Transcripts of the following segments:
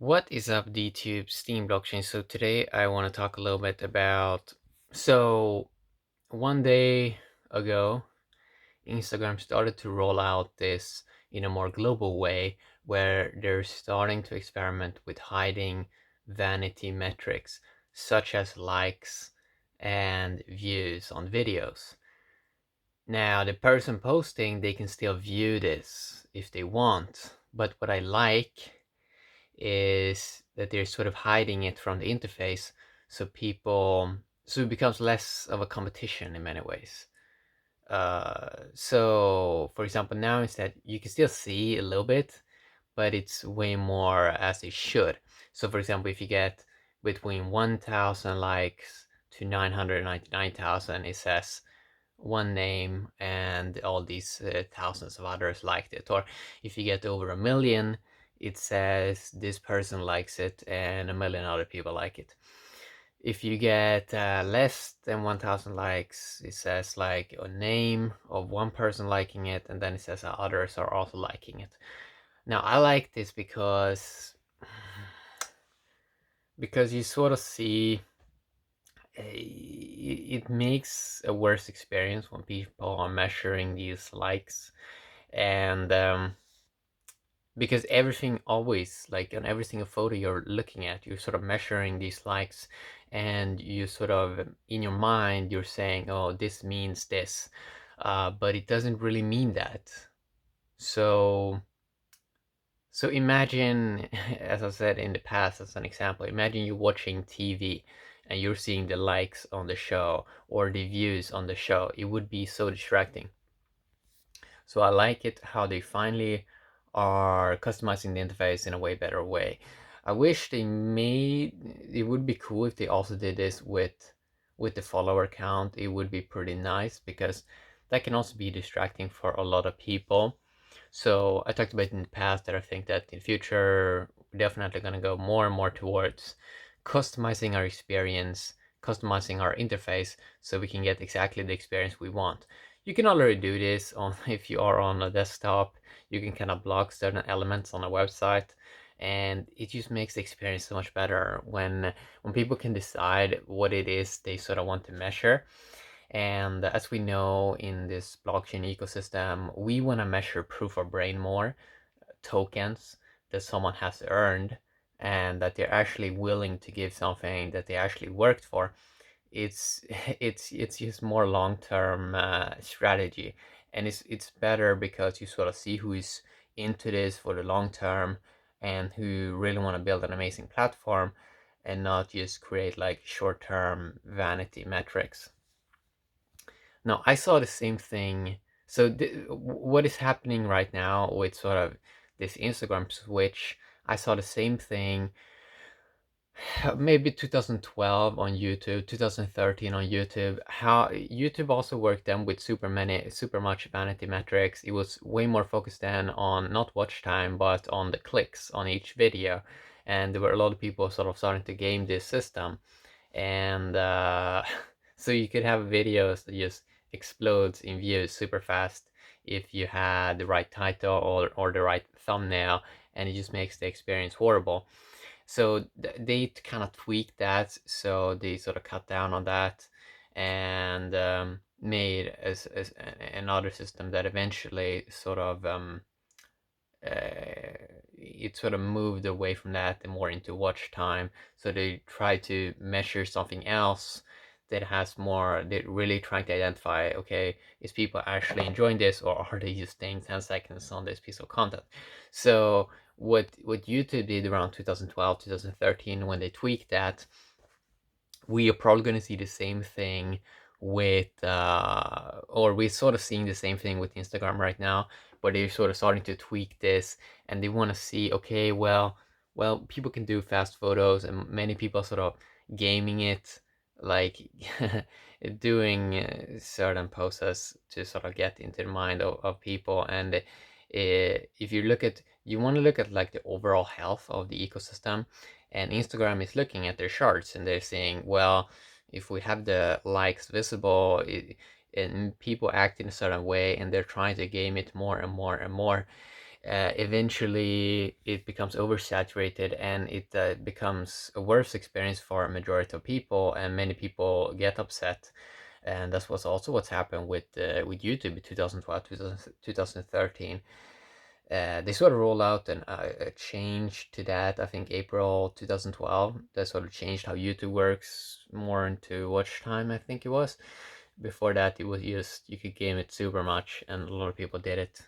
What is up, DTube Steam blockchain? So today I want to talk a little bit about. So one day ago, Instagram started to roll out this in a more global way, where they're starting to experiment with hiding vanity metrics such as likes and views on videos. Now, the person posting, they can still view this if they want, but what I like is that they're sort of hiding it from the interface, so so it becomes less of a competition in many ways. So for example, now instead you can still see a little bit, but it's way more as it should. So for example, if you get between 1,000 likes to 999,000, it says one name and all these thousands of others liked it. Or if you get over 1 million, it says this person likes it and 1 million other people like it. If you get less than 1,000 likes, it says like a name of one person liking it, and then it says others are also liking it. Now I like this because you sort of see it makes a worse experience when people are measuring these likes, and because everything always, like on every single photo you're looking at, you're sort of measuring these likes, and you sort of in your mind you're saying, oh, this means this, but it doesn't really mean that. So so imagine, as I said in the past as an example, imagine you're watching TV and you're seeing the likes on the show or the views on the show. It would be so distracting. So I like it how they finally are customizing the interface in a way better way. I wish they made it would be cool if they also did this with the follower count. It would be pretty nice because that can also be distracting for a lot of people. So I talked about in the past that I think that in the future we're definitely going to go more and more towards customizing our experience, customizing our interface so we can get exactly the experience we want. You can already do this on if you are on a desktop. You can kind of block certain elements on a website, and it just makes the experience so much better when people can decide what it is they sort of want to measure. And as we know in this blockchain ecosystem, we want to measure proof of brain more, tokens that someone has earned, and that they're actually willing to give something that they actually worked for. It's it's just more long-term strategy, and it's better because you sort of see who is into this for the long term and who really want to build an amazing platform and not just create like short-term vanity metrics. Now, I saw the same thing. So, what is happening right now with sort of this Instagram switch? I saw the same thing maybe 2012 on YouTube, 2013 on YouTube. How YouTube also worked then with super much vanity metrics. It was way more focused then on not watch time, but on the clicks on each video. And there were a lot of people sort of starting to game this system. And so you could have videos that just explodes in views super fast if you had the right title or the right thumbnail, and it just makes the experience horrible. So they kind of tweaked that, so they sort of cut down on that and made as another system that eventually sort of it sort of moved away from that and more into watch time. So they try to measure something else that has more, that really trying to identify, okay, is people actually enjoying this, or are they just staying 10 seconds on this piece of content? So what YouTube did around 2012, 2013, when they tweaked that, we are probably going to see the same thing with or we're sort of seeing the same thing with Instagram right now, but they're sort of starting to tweak this, and they want to see, okay, well, people can do fast photos, and many people are sort of gaming it, like doing certain poses to sort of get into the mind of people. And if you look at, you want to look at like the overall health of the ecosystem, and Instagram is looking at their charts and they're saying, well, if we have the likes visible, and people act in a certain way and they're trying to game it more and more and more, Eventually it becomes oversaturated, and it becomes a worse experience for a majority of people, and many people get upset. And that's what's also what's happened with YouTube in 2012, 2013. They sort of rolled out a change to that, I think April 2012, that sort of changed how YouTube works more into watch time, I think it was. Before that, it was just you could game it super much, and a lot of people did it.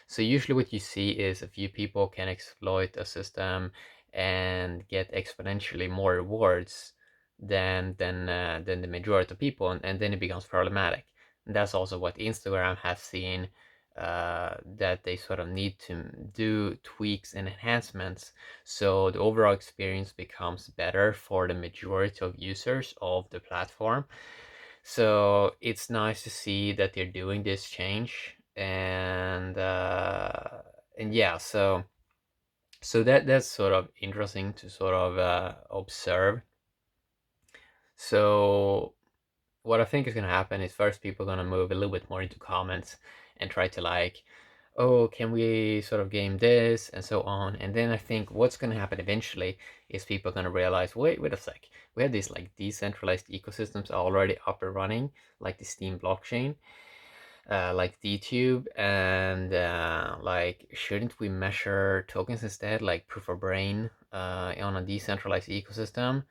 So usually what you see is a few people can exploit a system and get exponentially more rewards than the majority of people, and then it becomes problematic. And that's also what Instagram has seen, that they sort of need to do tweaks and enhancements so the overall experience becomes better for the majority of users of the platform. So it's nice to see that they're doing this change, and yeah, so that's sort of interesting to sort of observe. So what I think is going to happen is first people are going to move a little bit more into comments and try to like, oh, can we sort of game this and so on. And then I think what's going to happen eventually is people are going to realize, wait a sec, we have these like decentralized ecosystems already up and running, like the Steam blockchain, like DTube, and like shouldn't we measure tokens instead, like proof of brain, on a decentralized ecosystem?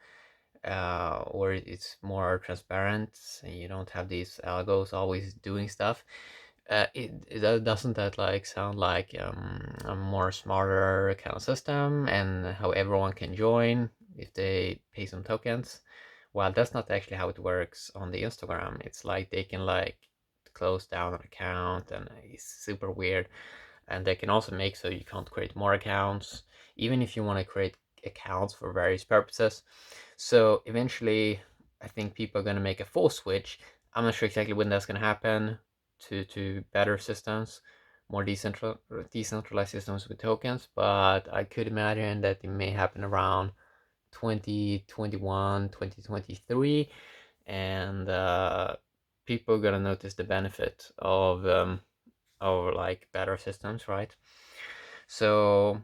Or it's more transparent and you don't have these algos always doing stuff. Doesn't that like sound like a more smarter kind of system, and how everyone can join if they pay some tokens? Well, that's not actually how it works on the Instagram. It's like they can like close down an account, and it's super weird. And they can also make so you can't create more accounts, even if you want to create accounts for various purposes. So eventually, I think people are going to make a full switch. I'm not sure exactly when that's going to happen, to better systems, more decentralized systems with tokens. But I could imagine that it may happen around 2021, 2023, and people are gonna notice the benefit of like better systems, right? So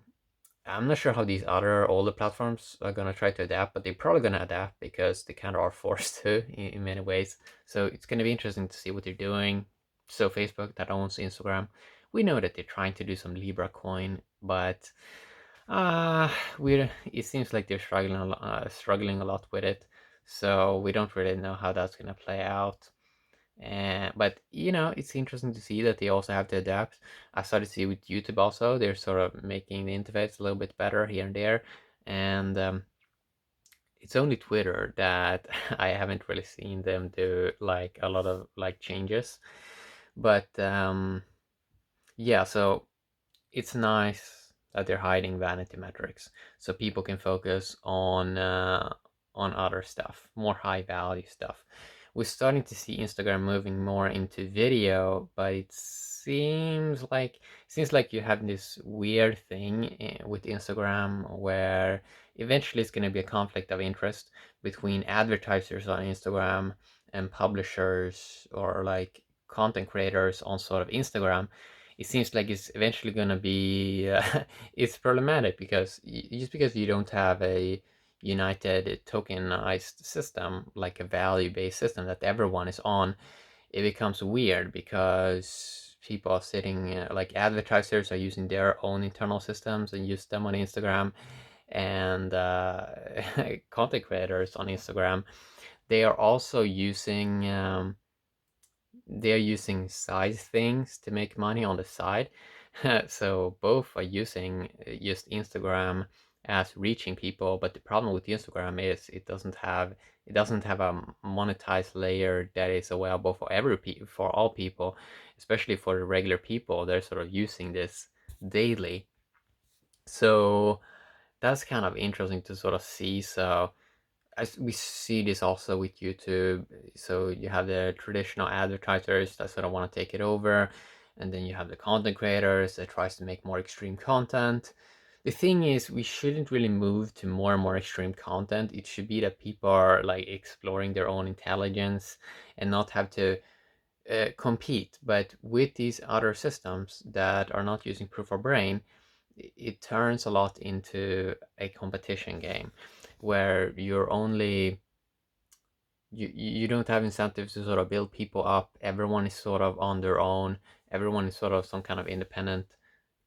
I'm not sure how these other older platforms are gonna try to adapt, but they're probably gonna adapt because they kind of are forced to in many ways. So it's gonna be interesting to see what they're doing. So Facebook that owns Instagram, we know that they're trying to do some Libra coin, but we it seems like they're struggling a lot with it. So we don't really know how that's gonna play out. And but you know, it's interesting to see that they also have to adapt. I started to see with YouTube also, they're sort of making the interface a little bit better here and there. And it's only Twitter that I haven't really seen them do like a lot of like changes. But yeah, so it's nice that they're hiding vanity metrics so people can focus on other stuff, more high value stuff. We're starting to see Instagram moving more into video, but it seems like you have this weird thing with Instagram where eventually it's going to be a conflict of interest between advertisers on Instagram and publishers or like content creators on sort of Instagram. It seems like it's eventually going to be it's problematic because just because you don't have a united tokenized system, like a value-based system that everyone is on, it becomes weird because people are sitting like advertisers are using their own internal systems and use them on Instagram, and content creators on Instagram, they are also using they're using side things to make money on the side. So both are using just Instagram as reaching people, but the problem with Instagram is it doesn't have a monetized layer that is available for for all people, especially for the regular people. They're sort of using this daily. So that's kind of interesting to sort of see. So as we see this also with YouTube, so you have the traditional advertisers that sort of want to take it over, and then you have the content creators that tries to make more extreme content. The thing is, we shouldn't really move to more and more extreme content. It should be that people are like exploring their own intelligence and not have to compete, but with these other systems that are not using proof of brain, it turns a lot into a competition game where you don't have incentives to sort of build people up. Everyone is sort of on their own. Everyone is sort of some kind of independent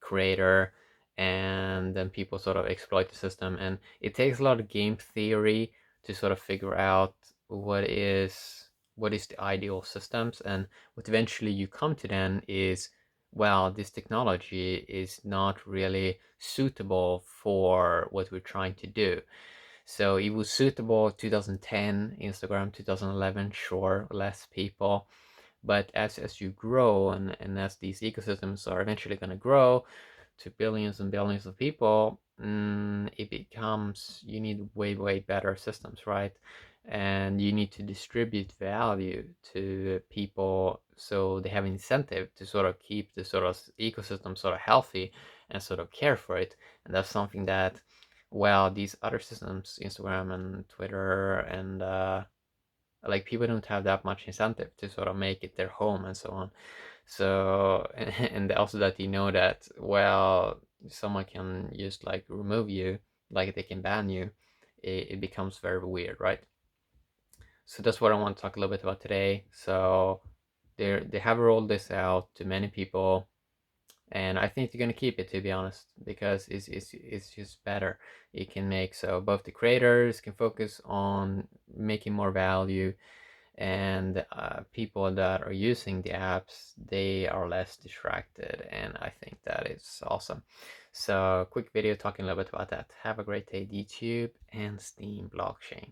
creator, and then people sort of exploit the system. And it takes a lot of game theory to sort of figure out what is the ideal systems. And what eventually you come to then is, well, this technology is not really suitable for what we're trying to do. So it was suitable 2010 Instagram, 2011, sure, less people. But as you grow, and as these ecosystems are eventually going to grow to billions and billions of people, it becomes, you need way better systems, right? And you need to distribute value to people so they have incentive to sort of keep the sort of ecosystem sort of healthy and sort of care for it. And that's something that, well, these other systems, Instagram and Twitter, and like, people don't have that much incentive to sort of make it their home and so on. So and also that you know that, well, someone can just like remove you, like they can ban you, it becomes very weird, right? So that's what I want to talk a little bit about today. So they have rolled this out to many people, and I think they're gonna keep it, to be honest, because it's just better. It can make so both the creators can focus on making more value, and people that are using the apps, they are less distracted, and I think that is awesome. So quick video talking a little bit about that. Have a great day, YouTube and Steam blockchain.